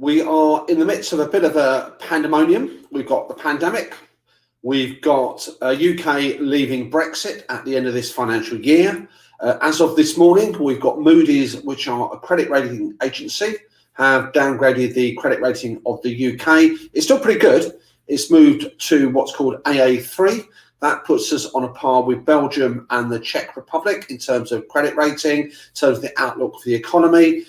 We are in the midst of a bit of a pandemonium. We've got the pandemic. We've got UK leaving Brexit at the end of this financial year. As of this morning, we've got Moody's, which are a credit rating agency, have downgraded the credit rating of the UK. It's still pretty good. It's moved to what's called AA3. That puts us on a par with Belgium and the Czech Republic in terms of credit rating, in terms of the outlook for the economy.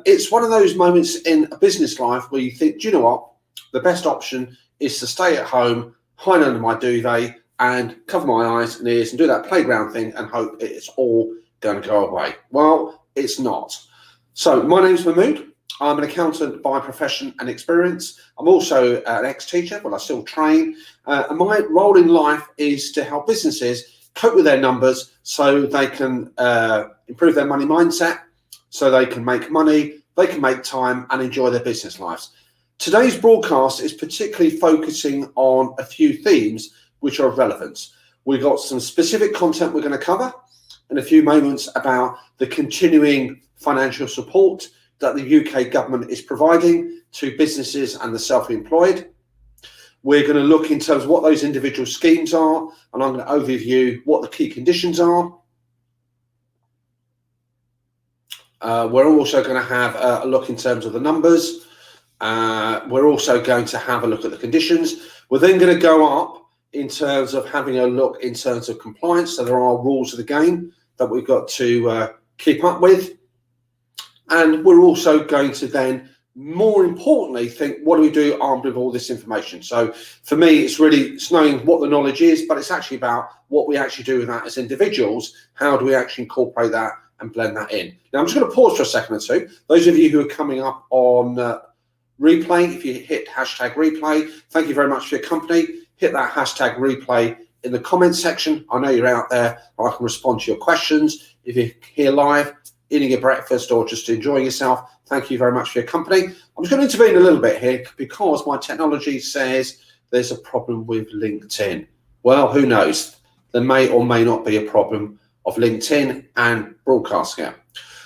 It's one of those moments in a business life where you think, do you know what? The best option is to stay at home, hide under my duvet and cover my eyes and ears and do that playground thing and hope it's all going to go away. Well, it's not. So my name's Mahmood. I'm an accountant by profession and experience. I'm also an ex-teacher, but I still train. And my role in life is to help businesses cope with their numbers so they can improve their money mindset, so they can make money, they can make time and enjoy their business lives. Today's broadcast is particularly focusing on a few themes which are of relevance. We've got some specific content we're going to cover in a few moments about the continuing financial support that the UK government is providing to businesses and the self-employed. We're going to look in terms of what those individual schemes are, and I'm going to overview what the key conditions are. We're also going to have a look in terms of the numbers. We're also going to have a look at the conditions. We're then going to go up in terms of having a look in terms of compliance. So there are rules of the game that we've got to keep up with. And we're also going to then, more importantly, think, what do we do armed with all this information? So for me, it's knowing what the knowledge is, but it's actually about what we actually do with that as individuals. How do we actually incorporate that and blend that in? Now, I'm just going to pause for a second or two. Those of you who are coming up on replay, if you hit hashtag replay, thank you very much for your company. Hit that hashtag replay in the comments section. I know you're out there. I can respond to your questions. If you're here live, eating your breakfast or just enjoying yourself, thank you very much for your company. I'm just going to intervene a little bit here because my technology says there's a problem with LinkedIn. Well, who knows? There may or may not be a problem of LinkedIn and broadcasting it.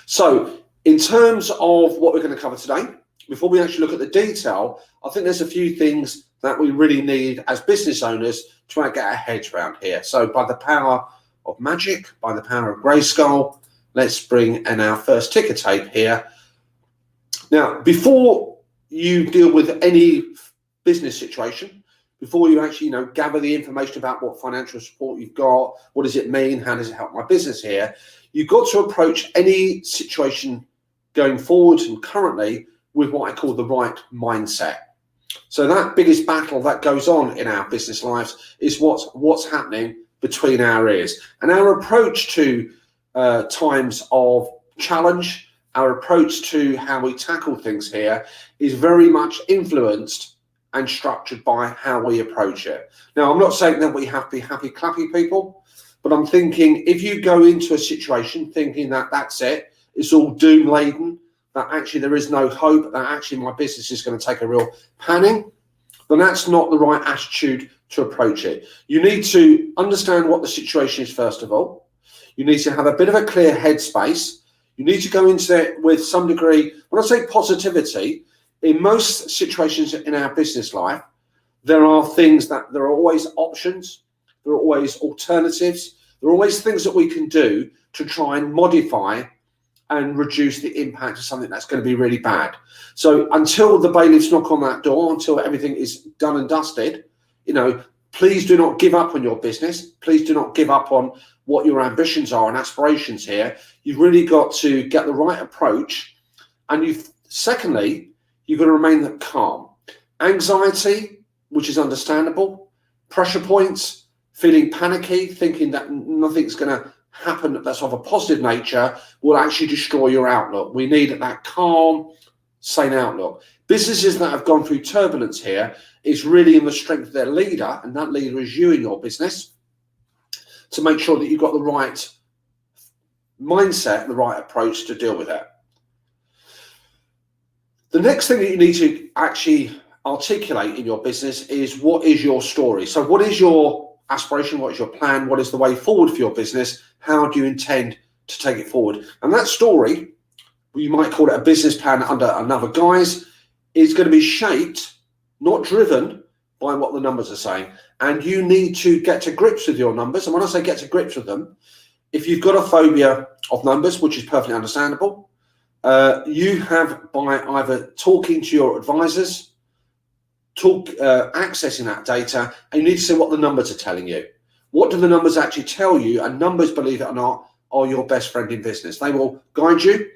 So in terms of what we're going to cover today, before we actually look at the detail, I think there's a few things that we really need as business owners to get our heads around here. So by the power of magic, by the power of Grayskull, let's bring in our first ticker tape here. Now, before you deal with any business situation, before you actually gather the information about what financial support you've got, what does it mean, how does it help my business here, you've got to approach any situation going forward and currently with what I call the right mindset. So that biggest battle that goes on in our business lives is what's happening between our ears. And our approach to times of challenge, our approach to how we tackle things here is very much influenced and structured by how we approach it. Now, I'm not saying that we have to be happy clappy people, but I'm thinking if you go into a situation thinking that that's it, it's all doom laden, that actually there is no hope, that actually my business is going to take a real panning, then that's not the right attitude to approach it. You need to understand what the situation is first of all. You need to have a bit of a clear headspace. You need to go into it with some degree, when I say positivity, in most situations in our business life, there are always options, there are always alternatives, there are always things that we can do to try and modify and reduce the impact of something that's going to be really bad. So until the bailiffs knock on that door, until everything is done and dusted, please do not give up on your business. Please do not give up on what your ambitions are and aspirations here. You've really got to get the right approach. And secondly, you've got to remain calm. Anxiety, which is understandable, pressure points, feeling panicky, thinking that nothing's going to happen that's of a positive nature will actually destroy your outlook. We need that calm, sane outlook. Businesses that have gone through turbulence here is really in the strength of their leader, and that leader is you in your business, to make sure that you've got the right mindset, the right approach to deal with it. The next thing that you need to actually articulate in your business is what is your story. So what is your aspiration? What is your plan? What is the way forward for your business? How do you intend to take it forward? And that story, you might call it a business plan under another guise, is going to be shaped, not driven by what the numbers are saying. And you need to get to grips with your numbers. And when I say get to grips with them, if you've got a phobia of numbers, which is perfectly understandable, you have, by either talking to your advisors, accessing that data, and you need to see what the numbers are telling you. What do the numbers actually tell you? And numbers, believe it or not, are your best friend in business. They will guide you.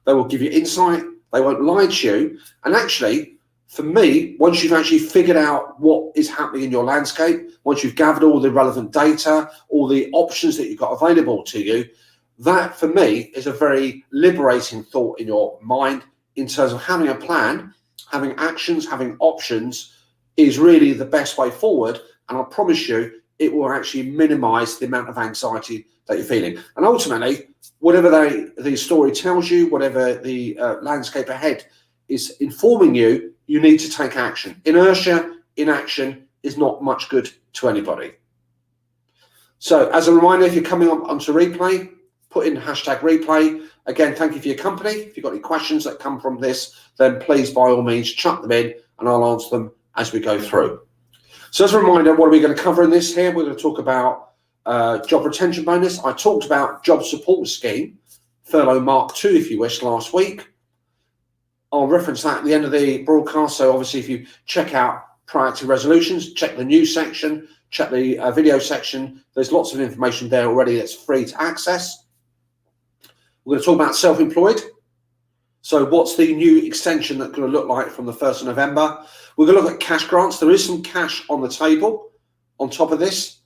They will give you insight. They won't lie to you. And actually, for me, once you've actually figured out what is happening in your landscape, once you've gathered all the relevant data, all the options that you've got available to you, that for me is a very liberating thought in your mind in terms of having a plan, having actions, having options is really the best way forward. And I promise you, it will actually minimize the amount of anxiety that you're feeling. And ultimately, whatever the story tells you, whatever the landscape ahead is informing you, you need to take action. Inertia, inaction is not much good to anybody. So as a reminder, if you're coming onto replay, put in #replay. Again, thank you for your company. If you've got any questions that come from this, then please, by all means, chuck them in and I'll answer them as we go through. So as a reminder, what are we going to cover in this here? We're going to talk about job retention bonus. I talked about job support scheme, furlough Mark 2, if you wish, last week. I'll reference that at the end of the broadcast. So obviously, if you check out proactive resolutions, check the news section, check the video section. There's lots of information there already that's free to access. We're going to talk about self-employed. So what's the new extension that's going to look like from the 1st of November? We're going to look at cash grants. There is some cash on the table on top of this.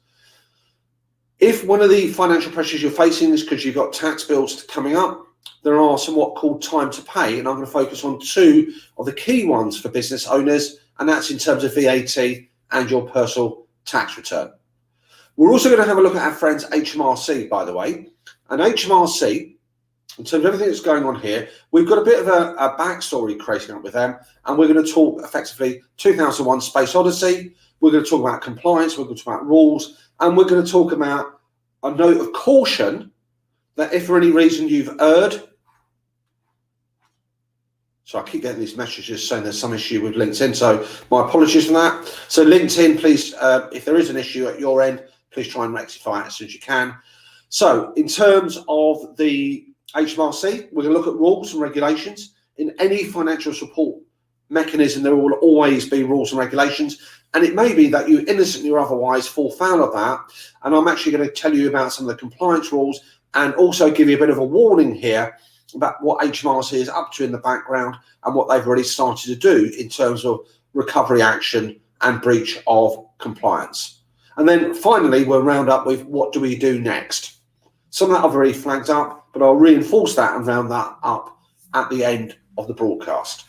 If one of the financial pressures you're facing is because you've got tax bills coming up, there are somewhat called time to pay, and I'm going to focus on two of the key ones for business owners, and that's in terms of VAT and your personal tax return. We're also going to have a look at our friends Hmrc, by the way. And Hmrc, in terms of everything that's going on here, we've got a bit of a backstory creating up with them, and we're going to talk effectively 2001 Space Odyssey. We're going to talk about compliance, we're going to talk about rules, and we're going to talk about a note of caution that if for any reason you've erred, so I keep getting these messages saying there's some issue with LinkedIn, so my apologies for that. So LinkedIn, please, if there is an issue at your end, please try and rectify it as soon as you can. So in terms of the Hmrc, we're going to look at rules and regulations. In any financial support mechanism, there will always be rules and regulations, and it may be that you innocently or otherwise fall foul of that, and I'm actually going to tell you about some of the compliance rules and also give you a bit of a warning here about what Hmrc is up to in the background and what they've already started to do in terms of recovery action and breach of compliance. And then finally, we'll round up with what do we do next. Some of that I've already flagged up, but I'll reinforce that and round that up at the end of the broadcast.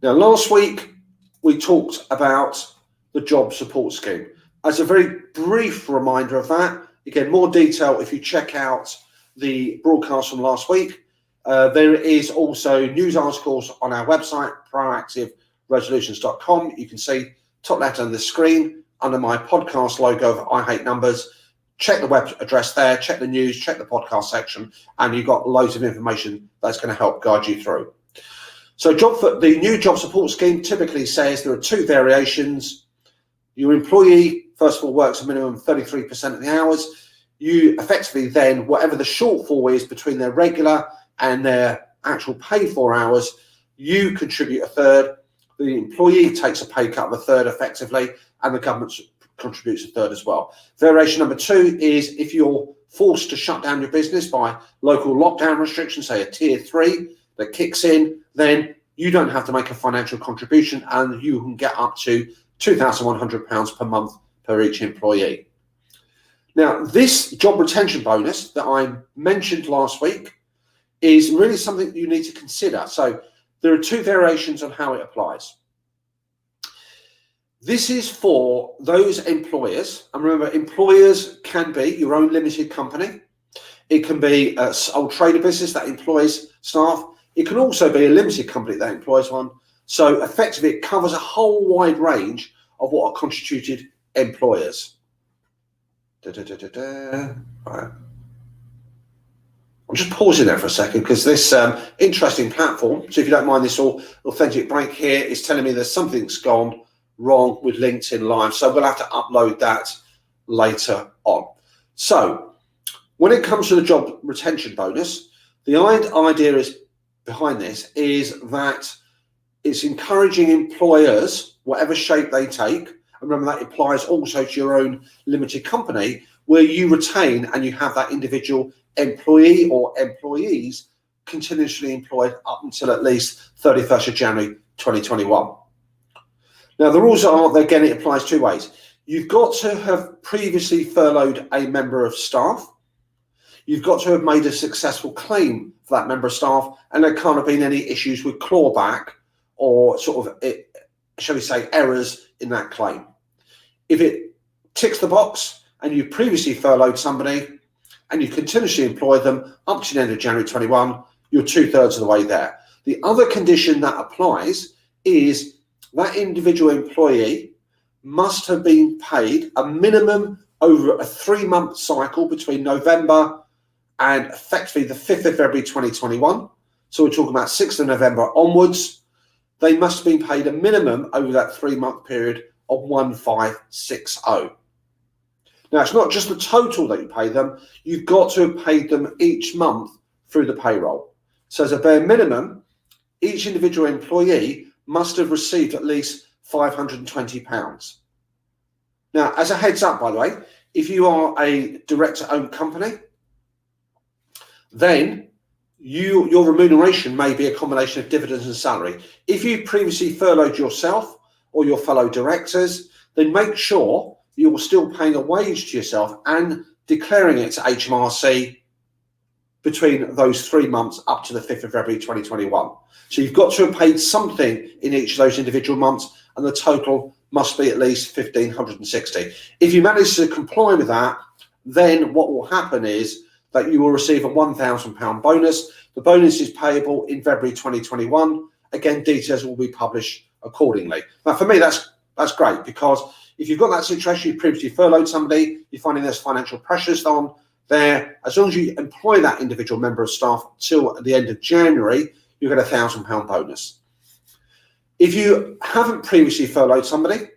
Now, last week, we talked about the job support scheme. As a very brief reminder of that, again, more detail if you check out the broadcast from last week. There is also news articles on our website, proactiveresolutions.com. You can see top left on the screen under my podcast logo of I Hate Numbers. Check the web address there, check the news, check the podcast section, and you've got loads of information that's going to help guide you through. So the new job support scheme typically says there are two variations. Your employee, first of all, works a minimum of 33% of the hours. You effectively then, whatever the shortfall is between their regular and their actual paid for hours, you contribute a third. The employee takes a pay cut of a third effectively, and the government contributes a third as well. Variation number two is if you're forced to shut down your business by local lockdown restrictions, say a tier 3 that kicks in, then you don't have to make a financial contribution and you can get up to £2,100 per month per each employee. Now, this job retention bonus that I mentioned last week is really something that you need to consider. So there are two variations on how it applies. This is for those employers, and remember, employers can be your own limited company. It can be a sole trader business that employs staff. It can also be a limited company that employs one. So effectively, it covers a whole wide range of what are constituted employers. Right. I'm just pausing there for a second because this interesting platform, so if you don't mind this authentic break here, is telling me there's something's gone wrong with LinkedIn Live. So we'll have to upload that later on. So when it comes to the job retention bonus, the idea is behind this is that it's encouraging employers, whatever shape they take, and remember that applies also to your own limited company, where you retain and you have that individual employee or employees continuously employed up until at least 31st of January 2021. Now the rules are, again, it applies two ways. You've got to have previously furloughed a member of staff. You've got to have made a successful claim for that member of staff, and there can't have been any issues with clawback or sort of, shall we say, errors in that claim. If it ticks the box and you previously furloughed somebody and you continuously employ them up to the end of January 21, you're 2/3 of the way there. The other condition that applies is that individual employee must have been paid a minimum over a 3-month cycle between November and effectively the 5th of February 2021. So we're talking about 6th of November onwards. They must have been paid a minimum over that 3-month period of 1,560. Now, it's not just the total that you pay them, you've got to have paid them each month through the payroll. So as a bare minimum, each individual employee must have received at least £520. Now, as a heads up, by the way, if you are a director-owned company, then your remuneration may be a combination of dividends and salary. If you previously furloughed yourself or your fellow directors, then make sure you're still paying a wage to yourself and declaring it to Hmrc between those 3 months up to the 5th of February 2021. So you've got to have paid something in each of those individual months, and the total must be at least 1,560. If you manage to comply with that, then what will happen is that you will receive a £1,000 bonus. The bonus is payable in February 2021. Again, details will be published accordingly. Now, for me, that's great, because if you've got that situation, you previously furloughed somebody, you're finding there's financial pressures on there, as long as you employ that individual member of staff till the end of January, you get a £1,000 bonus. If you haven't previously furloughed somebody,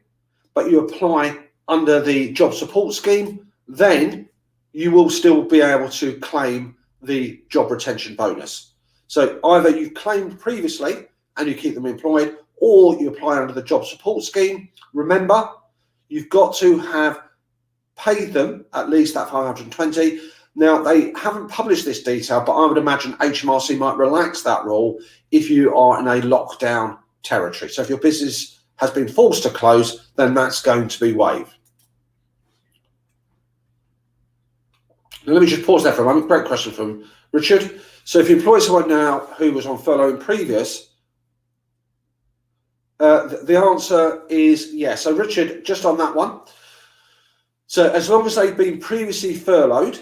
but you apply under the job support scheme, then you will still be able to claim the job retention bonus. So either you've claimed previously and you keep them employed, or you apply under the job support scheme. Remember, you've got to have paid them at least that 520. Now, they haven't published this detail, but I would imagine Hmrc might relax that rule if you are in a lockdown territory. So if your business has been forced to close, then that's going to be waived. Now, let me just pause there for a moment. Great question from Richard. So if you employ someone now who was on furlough in previous, the answer is yes. So Richard, just on that one. So as long as they've been previously furloughed,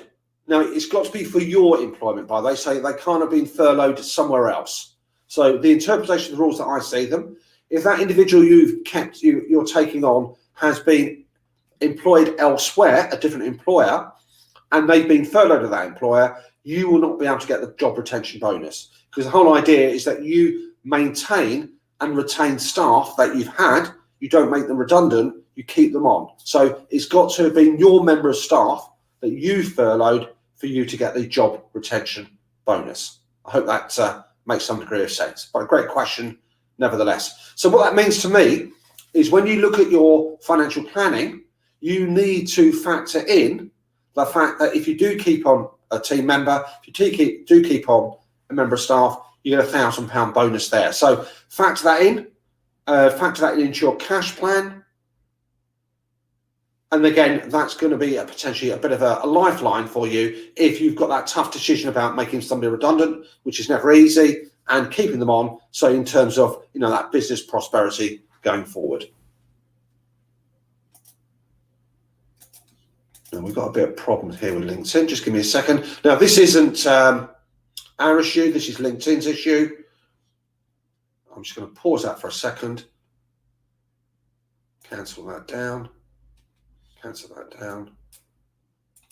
now it's got to be for your employment, by the way, so they can't have been furloughed somewhere else. So the interpretation of the rules that I see them, if that individual you're taking on has been employed elsewhere, a different employer, and they've been furloughed at that employer, you will not be able to get the job retention bonus, because the whole idea is that you maintain and retain staff that you've had. You don't make them redundant, you keep them on. So it's got to have been your member of staff that you furloughed for you to get the job retention bonus. I hope that makes some degree of sense, but a great question nevertheless. So what that means to me is when you look at your financial planning, you need to factor in the fact that if you do keep on a team member, if you do keep on a member of staff, you get a £1,000 bonus there. So factor that in, into your cash plan. And again, that's going to be potentially a bit of a lifeline for you if you've got that tough decision about making somebody redundant, which is never easy, and keeping them on. So in terms of, that business prosperity going forward. Now we've got a bit of problems here with LinkedIn. Just give me a second. Now this isn't our issue. This is LinkedIn's issue. I'm just going to pause that for a second. Cancel that down. Cancel that down.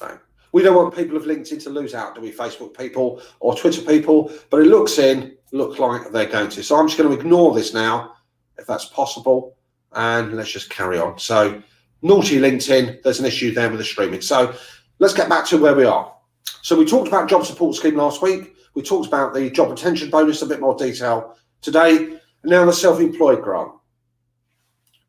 Bang. We don't want people of LinkedIn to lose out, do we, Facebook people or Twitter people? But it looks like they're going to. So I'm just going to ignore this now, if that's possible, and let's just carry on. So naughty LinkedIn, there's an issue there with the streaming. So let's get back to where we are. So we talked about job support scheme last week. We talked about the job retention bonus, a bit more detail today, and now the self-employed grant.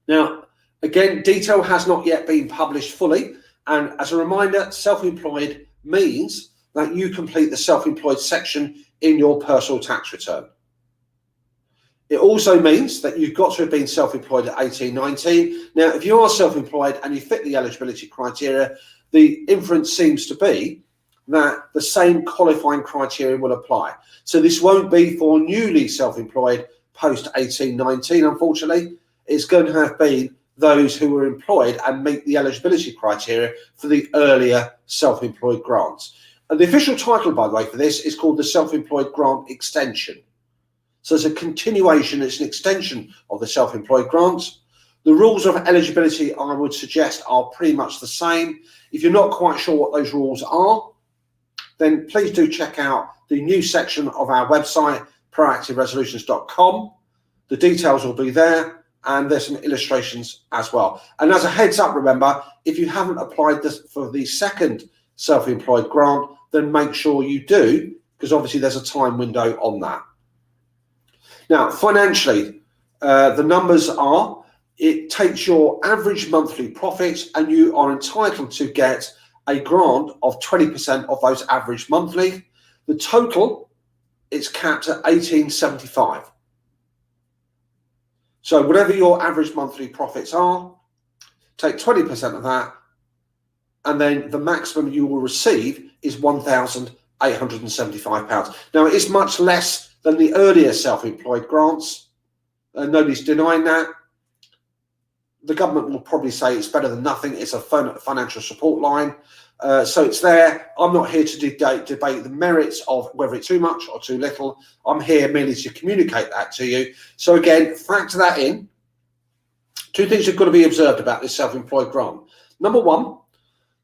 Now, again, detail has not yet been published fully. And as a reminder, self-employed means that you complete the self-employed section in your personal tax return. It also means that you've got to have been self-employed at 18, 19. Now, if you are self-employed and you fit the eligibility criteria, the inference seems to be that the same qualifying criteria will apply. So this won't be for newly self-employed post 18, 19, unfortunately. It's going to have been those who were employed and meet the eligibility criteria for the earlier self-employed grants. And the official title, by the way, for this is called the Self-Employed Grant Extension. So it's a continuation, it's an extension of the self-employed grants. The rules of eligibility, I would suggest, are pretty much the same. If you're not quite sure what those rules are, then please do check out the new section of our website, proactiveresolutions.com. The details will be there. And there's some illustrations as well. And as a heads up, remember, if you haven't applied this for the second self-employed grant, then make sure you do, because obviously there's a time window on that. Now, financially, the numbers are, it takes your average monthly profits and you are entitled to get a grant of 20% of those average monthly. The total, it's capped at $18.75. So whatever your average monthly profits are, take 20% of that, and then the maximum you will receive is £1,875. Now, it is much less than the earlier self-employed grants. Nobody's denying that. The government will probably say it's better than nothing. It's a financial support line. So it's there. I'm not here to debate the merits of whether it's too much or too little. I'm here merely to communicate that to you. So again, factor that in. Two things have got to be observed about this self-employed grant. Number one,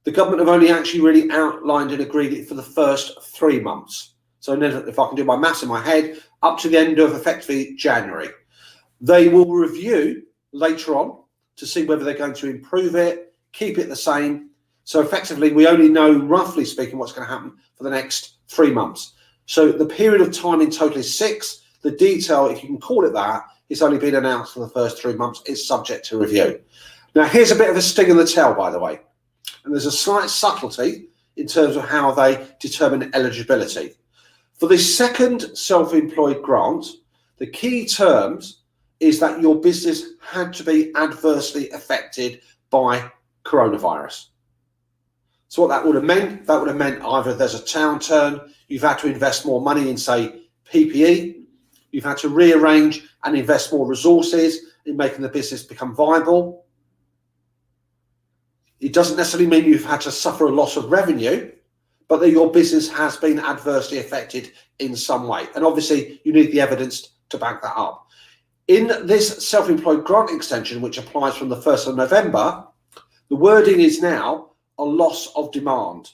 the government have only actually really outlined and agreed it for the first 3 months. So if I can do my maths in my head, up to the end of effectively January. They will review later on to see whether they're going to improve it, keep it the same. So effectively, we only know, roughly speaking, what's going to happen for the next 3 months. So the period of time in total is 6. The detail, if you can call it that, it's only been announced for the first 3 months. It's subject to review. Now, here's a bit of a sting in the tail, by the way. And there's a slight subtlety in terms of how they determine eligibility. For the second self-employed grant, the key terms is that your business had to be adversely affected by coronavirus. So what that would have meant, either there's a downturn, you've had to invest more money in, say, PPE, you've had to rearrange and invest more resources in making the business become viable. It doesn't necessarily mean you've had to suffer a loss of revenue, but that your business has been adversely affected in some way. And obviously, you need the evidence to back that up. In this self-employed grant extension, which applies from the 1st of November, the wording is now a loss of demand.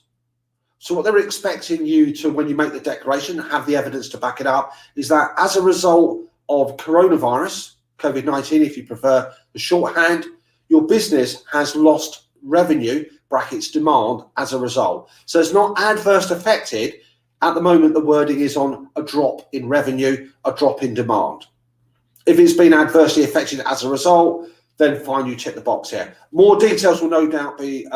So what they're expecting you to, when you make the declaration, have the evidence to back it up, is that as a result of coronavirus, COVID-19, if you prefer the shorthand, your business has lost revenue, brackets demand, as a result. So it's not adverse affected. At the moment, the wording is on a drop in revenue, a drop in demand. If it's been adversely affected as a result, then fine, you tick the box here. More details will no doubt be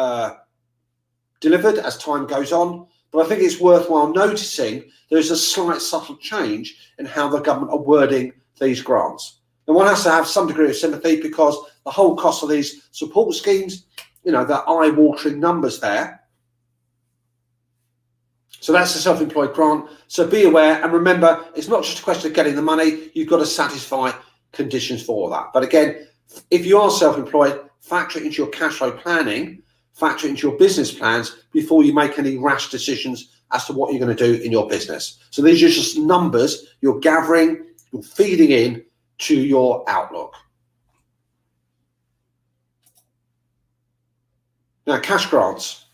delivered as time goes on, but I think it's worthwhile noticing there's a slight subtle change in how the government are wording these grants. And one has to have some degree of sympathy, because the whole cost of these support schemes, you know, they're eye-watering numbers there. So that's the self-employed grant. So be aware, and remember, it's not just a question of getting the money, you've got to satisfy conditions for that. But again, if you are self-employed, factor it into your cash flow planning, factor it into your business plans before you make any rash decisions as to what you're going to do in your business. So these are just numbers you're gathering, you're feeding in to your outlook. Now, cash grants.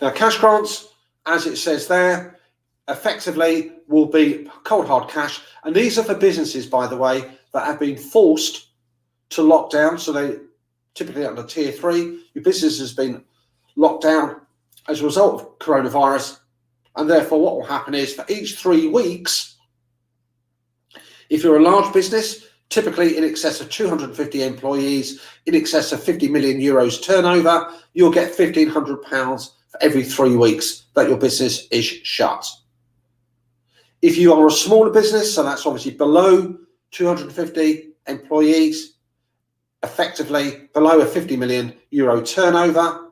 Now, cash grants, as it says there, effectively will be cold hard cash. And these are for businesses, by the way, that have been forced to lock down. So they typically under tier 3, your business has been locked down as a result of coronavirus. And therefore, what will happen is for each 3 weeks, if you're a large business, typically in excess of 250 employees, in excess of 50 million euros turnover, you'll get £1,500 for every 3 weeks that your business is shut. If you are a smaller business, so that's obviously below 250 employees, effectively below a 50 million euro turnover,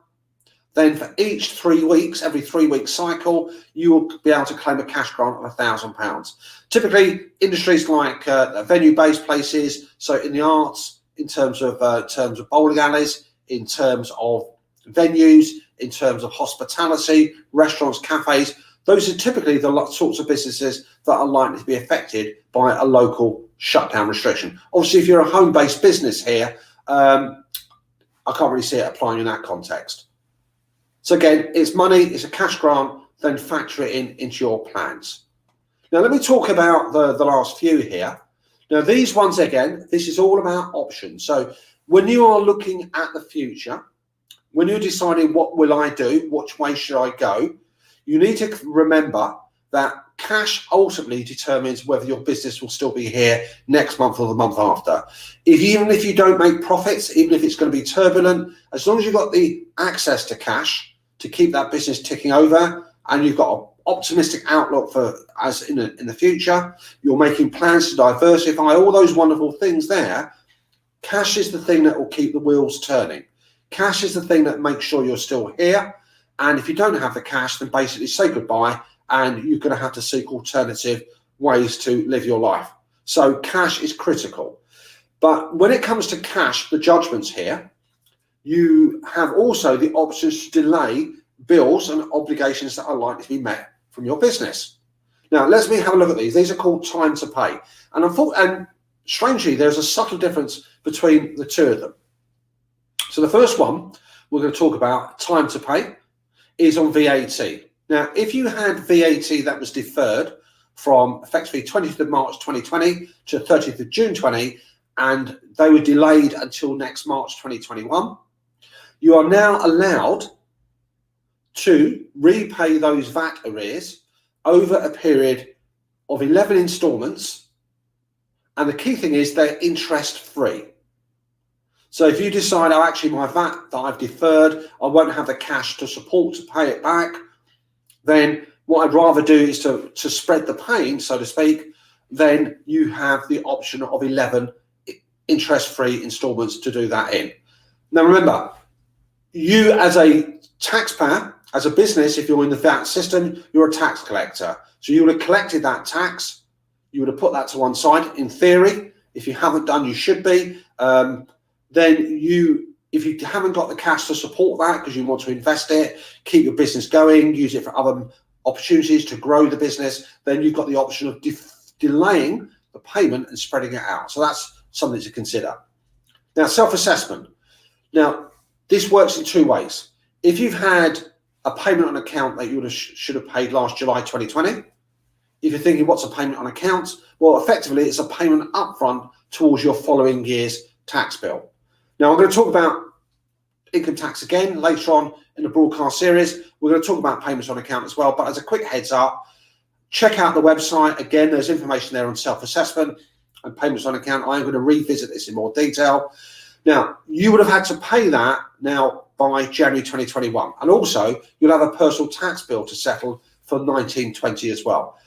then for each 3 weeks, every 3 week cycle, you will be able to claim a cash grant of £1,000. Typically, industries like venue-based places, so in the arts, in terms of bowling alleys, in terms of venues, in terms of hospitality, restaurants, cafes, those are typically the sorts of businesses that are likely to be affected by a local shutdown restriction. Obviously, if you're a home-based business here, I can't really see it applying in that context. So again, it's money, it's a cash grant, then factor it into your plans. Now, let me talk about the last few here. Now, these ones, again, this is all about options. So when you are looking at the future, when you're deciding what will I do, which way should I go, you need to remember that cash ultimately determines whether your business will still be here next month or the month after. Even if you don't make profits, even if it's going to be turbulent, as long as you've got the access to cash to keep that business ticking over, and you've got an optimistic outlook for as in the future, you're making plans to diversify, all those wonderful things there, cash is the thing that will keep the wheels turning. Cash is the thing that makes sure you're still here. And if you don't have the cash, then basically say goodbye, and you're going to have to seek alternative ways to live your life. So cash is critical. But when it comes to cash, the judgments here, you have also the options to delay bills and obligations that are likely to be met from your business. Now, let me have a look at these. These are called time to pay. And strangely, there's a subtle difference between the two of them. So the first one we're going to talk about, time to pay, is on VAT. Now, if you had VAT that was deferred from effectively 20th of March 2020 to 30th of June 20, and they were delayed until next March 2021, you are now allowed to repay those VAT arrears over a period of 11 installments. And the key thing is they're interest free. So if you decide, oh, actually my VAT that I've deferred, I won't have the cash to support to pay it back, then what I'd rather do is to spread the pain, so to speak, then you have the option of 11 interest-free installments to do that in. Now remember, you as a taxpayer, as a business, if you're in the VAT system, you're a tax collector. So you would have collected that tax, you would have put that to one side. In theory, if you haven't done, you should be. Then if you haven't got the cash to support that because you want to invest it, keep your business going, use it for other opportunities to grow the business, then you've got the option of delaying the payment and spreading it out. So that's something to consider. Now, self-assessment. Now, this works in two ways. If you've had a payment on account that you should have paid last July 2020, if you're thinking, what's a payment on account? Well, effectively, it's a payment upfront towards your following year's tax bill. Now, I'm going to talk about income tax again later on in the broadcast series. We're going to talk about payments on account as well. But as a quick heads up, check out the website. Again, there's information there on self-assessment and payments on account. I'm going to revisit this in more detail. Now, you would have had to pay that now by January 2021. And also, you'll have a personal tax bill to settle for 1920 as well.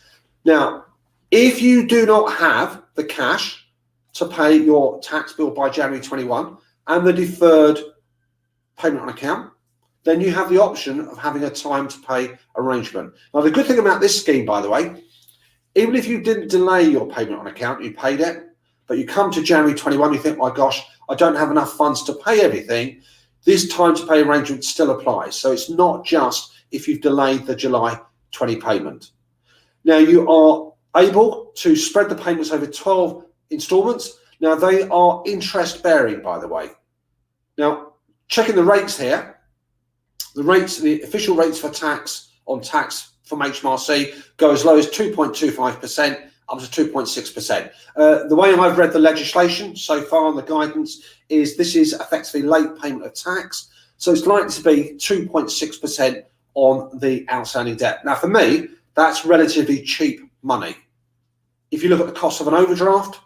Now, if you do not have the cash to pay your tax bill by January 21 and the deferred payment on account, then you have the option of having a time to pay arrangement. Now, the good thing about this scheme, by the way, even if you didn't delay your payment on account, you paid it, but you come to January 21, you think, my gosh, I don't have enough funds to pay everything, this time to pay arrangement still applies. So it's not just if you've delayed the July 20 payment. Now, you are able to spread the payments over 12 installments. Now, they are interest bearing, by the way. Now, checking the rates here, The official rates for tax from Hmrc go as low as 2.25% up to 2.6%. The way I've read the legislation so far on the guidance is this is effectively late payment of tax. So it's likely to be 2.6% on the outstanding debt. Now, for me, that's relatively cheap money. If you look at the cost of an overdraft,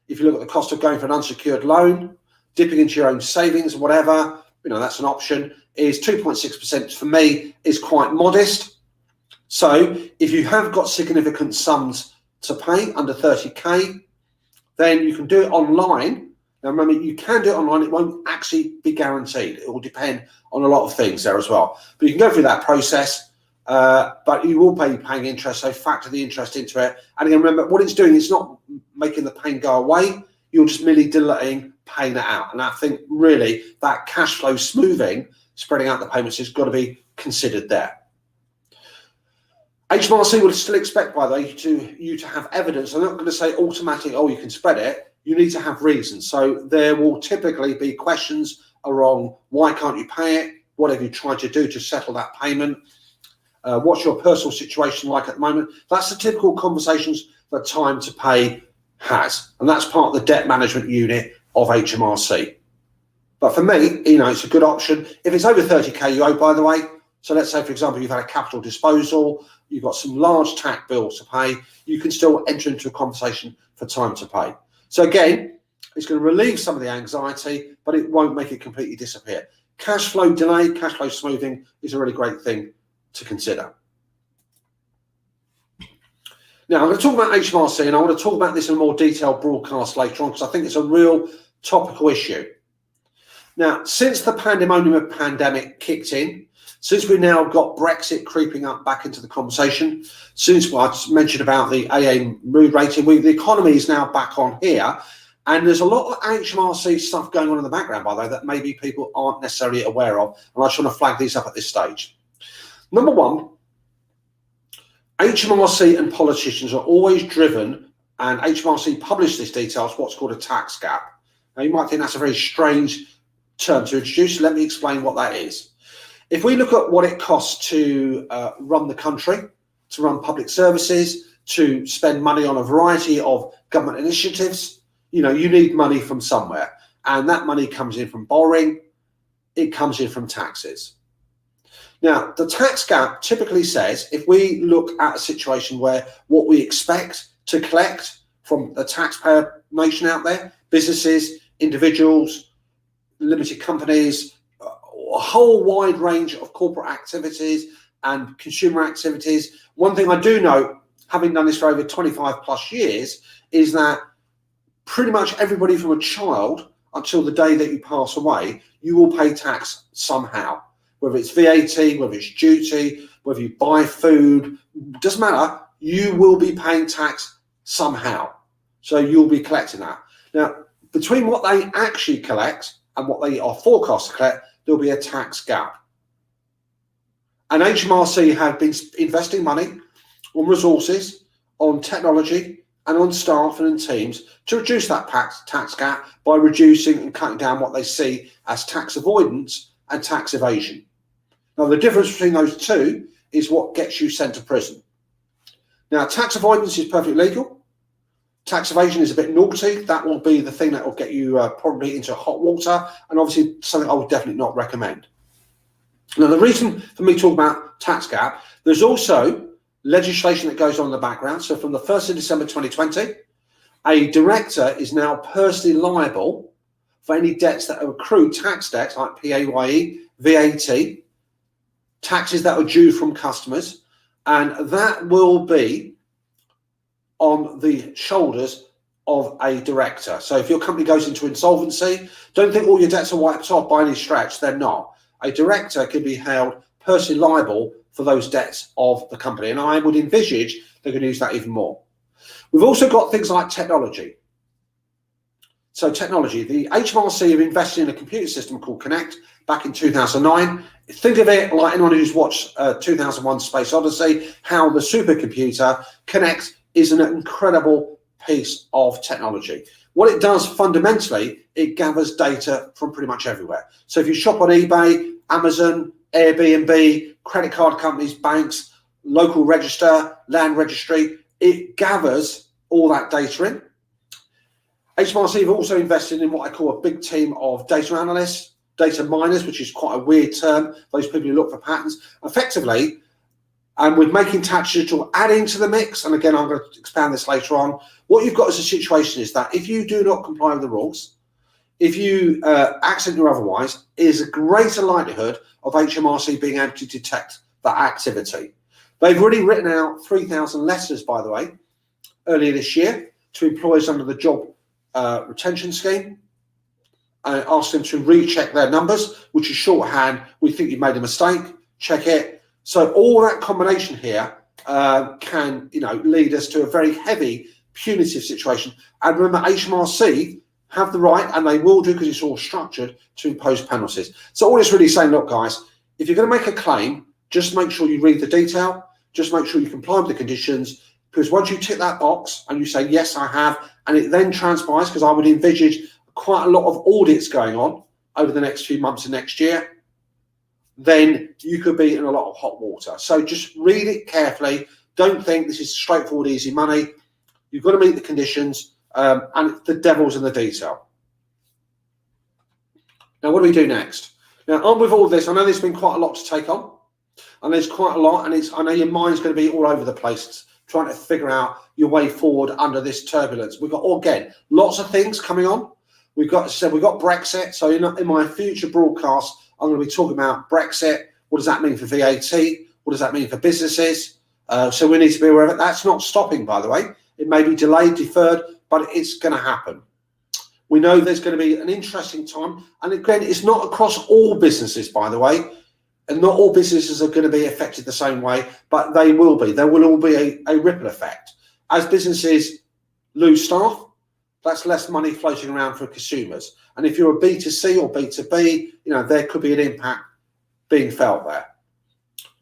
if you look at the cost of going for an unsecured loan, dipping into your own savings, whatever, that's an option, is 2.6% for me is quite modest. So if you have got significant sums to pay under 30k, then you can do it online. Now remember, you can do it online. It won't actually be guaranteed. It will depend on a lot of things there as well. But you can go through that process, but you will be paying interest, so factor the interest into it. And again, remember, what it's doing is not making the pain go away. You're just merely delaying paying it out. And I think really that cash flow smoothing, spreading out the payments, has got to be considered there. Hmrc will still expect, by the way, you to have evidence. I'm not going to say automatic, oh, you can spread it. You need to have reasons. So there will typically be questions around why can't you pay it? What have you tried to do to settle that payment? What's your personal situation like at the moment? That's the typical conversations that Time to Pay has. And that's part of the debt management unit of Hmrc. But for me, it's a good option. If it's over 30k you owe, by the way, so let's say, for example, you've had a capital disposal, you've got some large tax bills to pay, you can still enter into a conversation for Time to Pay. So again, it's going to relieve some of the anxiety, but it won't make it completely disappear. Cash flow delay, cash flow smoothing is a really great thing to consider. Now, I'm going to talk about Hmrc, and I want to talk about this in a more detailed broadcast later on because I think it's a real topical issue. Now, since the pandemonium of pandemic kicked in, since we've now got Brexit creeping up back into the conversation, since I mentioned about the AA mood rating, the economy is now back on here, and there's a lot of Hmrc stuff going on in the background, by the way, that maybe people aren't necessarily aware of, and I just want to flag these up at this stage. Number one, Hmrc and politicians are always driven, and Hmrc publish this details, what's called a tax gap. Now, you might think that's a very strange term to introduce. Let me explain what that is. If we look at what it costs to run the country, to run public services, to spend money on a variety of government initiatives, you need money from somewhere. And that money comes in from borrowing, it comes in from taxes. Now, the tax gap typically says, if we look at a situation where what we expect to collect from the taxpayer nation out there, businesses, individuals, limited companies, a whole wide range of corporate activities and consumer activities. One thing I do know, having done this for over 25 plus years, is that pretty much everybody from a child until the day that you pass away, you will pay tax somehow. Whether it's VAT, whether it's duty, whether you buy food, doesn't matter, you will be paying tax somehow. So you'll be collecting that. Now, between what they actually collect and what they are forecast to collect, there'll be a tax gap. And Hmrc have been investing money on resources, on technology, and on staff and in teams to reduce that tax gap by reducing and cutting down what they see as tax avoidance and tax evasion. Now, the difference between those two is what gets you sent to prison. Now, tax avoidance is perfectly legal. Tax evasion is a bit naughty. That will be the thing that will get you probably into hot water, and obviously something I would definitely not recommend. Now, the reason for me talking about tax gap, there's also legislation that goes on in the background. So from the 1st of December 2020, a director is now personally liable for any debts that are accrued, tax debts like PAYE, VAT, taxes that are due from customers, and that will be on the shoulders of a director. So if your company goes into insolvency, don't think all your debts are wiped off by any stretch. They're not. A director can be held personally liable for those debts of the company, and I would envisage they're going to use that even more. We've also got things like technology. So technology, the Hmrc have invested in a computer system called Connect back in 2009. Think of it like anyone who's watched 2001 Space Odyssey, how the supercomputer Connect is an incredible piece of technology. What it does fundamentally, it gathers data from pretty much everywhere. So if you shop on eBay, Amazon, Airbnb, credit card companies, banks, local register, land registry. It gathers all that data in. Hmrc have also invested in what I call a big team of data analysts, data miners, which is quite a weird term, those people who look for patterns. Effectively, and with making tax digital add into the mix, and again, I'm going to expand this later on, what you've got as a situation is that if you do not comply with the rules, if you accident or otherwise, is a greater likelihood of Hmrc being able to detect that activity. They've already written out 3,000 letters, by the way, earlier this year to employers under the job retention scheme, and asked them to recheck their numbers, which is shorthand. We think you made a mistake. Check it. So all that combination here can, lead us to a very heavy punitive situation. And remember, Hmrc have the right, and they will do because it's all structured, to impose penalties. So all it's really saying, look, guys, if you're going to make a claim, just make sure you read the detail. Just make sure you comply with the conditions, because once you tick that box and you say, yes, I have, and it then transpires, because I would envisage quite a lot of audits going on over the next few months of next year, then you could be in a lot of hot water. So just read it carefully. Don't think this is straightforward, easy money. You've got to meet the conditions, and the devil's in the detail. Now, what do we do next? Now, on with all this, I know there's been quite a lot to take on, and there's quite a lot, and I know your mind's going to be all over the place trying to figure out your way forward under this turbulence. We've got, again, lots of things coming on. We've got Brexit. So in my future broadcast, I'm going to be talking about Brexit. What does that mean for VAT? What does that mean for businesses? So we need to be aware of it. That's not stopping, by the way. It may be delayed, deferred, but it's going to happen. We know there's going to be an interesting time. And again, it's not across all businesses, by the way. And not all businesses are going to be affected the same way, but they will be. There will all be a ripple effect. As businesses lose staff, that's less money floating around for consumers. And if you're a B2C or B2B, there could be an impact being felt there.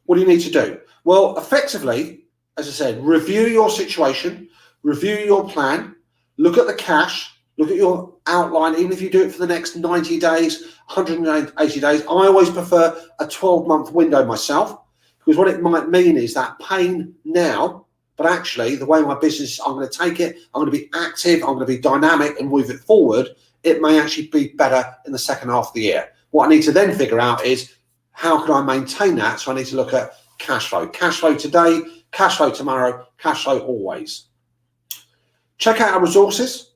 What do you need to do? Well, effectively, as I said, review your situation, review your plan, look at the cash, look at your outline, even if you do it for the next 90 days, 180 days. I always prefer a 12-month window myself, because what it might mean is that pain now, but actually the way my business, I'm going to take it, I'm going to be active, I'm going to be dynamic and move it forward, it may actually be better in the second half of the year. What I need to then figure out is how can I maintain that? So I need to look at cash flow. Cash flow today, cash flow tomorrow, cash flow always. Check out our resources.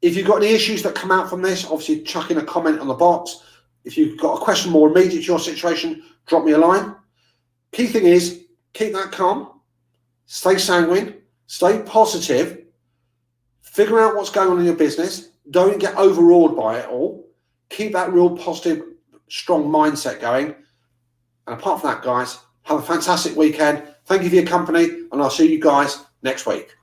If you've got any issues that come out from this, obviously chuck in a comment on the box. If you've got a question more immediate to your situation, drop me a line. Key thing is, keep that calm, stay sanguine, stay positive, figure out what's going on in your business. Don't get overawed by it all. Keep that real positive, strong mindset going. And apart from that, guys, have a fantastic weekend. Thank you for your company, and I'll see you guys next week.